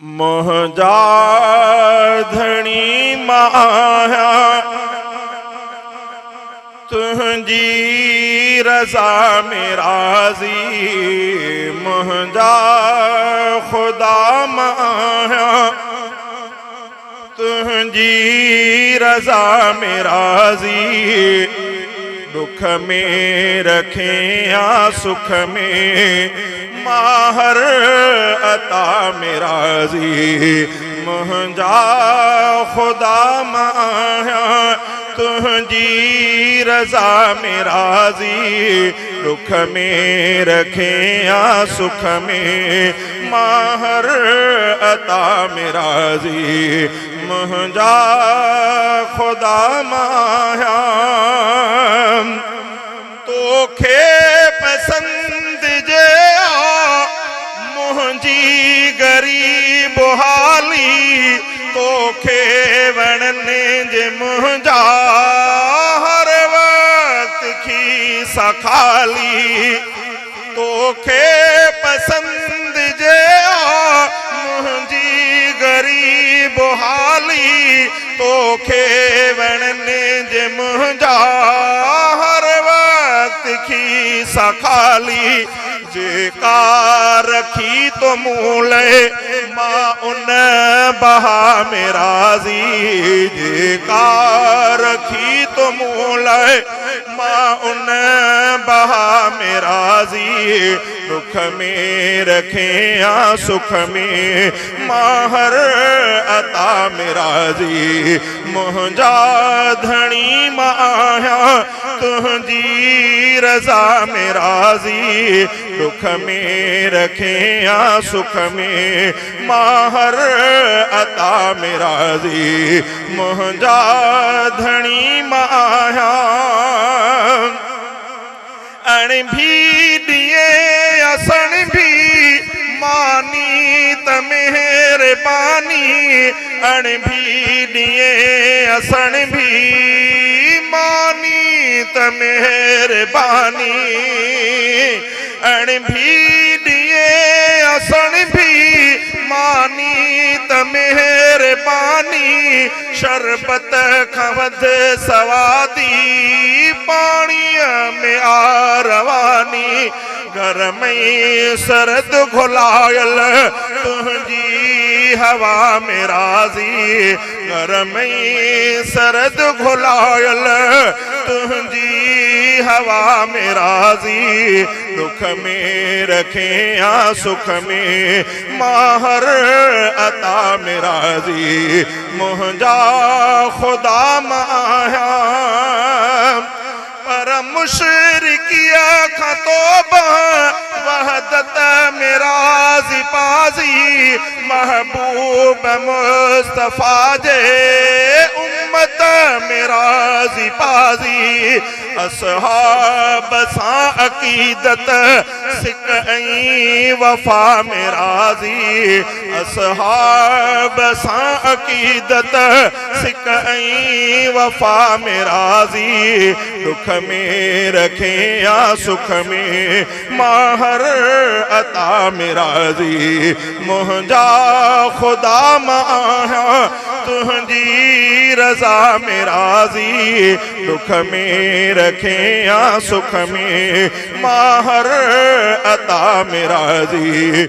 मोहजा धणी माया तुझी रज़ा में राज़ी। मोहजा खुदा माया तुझी रज़ा में राज़ी। दुख में रखे या सुख में माहर अता में राज़ी। मुझा खुदा माया तुझी रज़ा में राज़ी। दुख में रखे या सुख में माहर अता में राज़ी। मुझा खुदा माया तोखे पसंद जे मुझी गरीब हाली। तोखे वणने जे मुझा हर वक्त खी सखाली। तोखे पसंद जे मुझी गरीब हाली। तोखे वणने जे मुझा हर वक्त खी सखाली। जेका रखी तो मूले मां उन बहा में राज़ी। जेका रखी तो मूले मां उन बहा में राज़ी। दुख में रखे या सुख में माहर अता में राज़ी। मुझा धणी माया तुझी रज़ा में राज़ी। दुख में रखे या सुख में माहर अता में राज़ी। मुझा धणी माया अण भी दिए असन भी मानी त मेहरबानी। अण भी दिए असन भी मानी त मेहरबानी। अण भी दिए असन भी मानी त मेहरबानी। शरबत खां वध सवादी पाणीअ में आ रवानी। घर में सरद घुलायल तुझी हवा में राज़ी। घर में सरद घुलायल तुझी हवा में राज़ी। दुख में रखे या सुख में माहर अता में राज़ी। मुझा खुदा माया पर मुशरिकिया खां तौबा वहदत में राज़ी पाज़ी। महबूब मुस्तफ़ा जे उम्मत में राज़ी पाज़ी। असहाब सां अक़ीदत सिक ऐं वफ़ा में राज़ी। असहाब सां अक़ीदत सिक ऐं वफ़ा में राज़ी। दुख में रखे या सुख में माहर अता में राज़ी। मुझा खुदा माया तुझी रज़ा में राज़ी। दुख में रखे या सुख में माहर अता में राज़ी।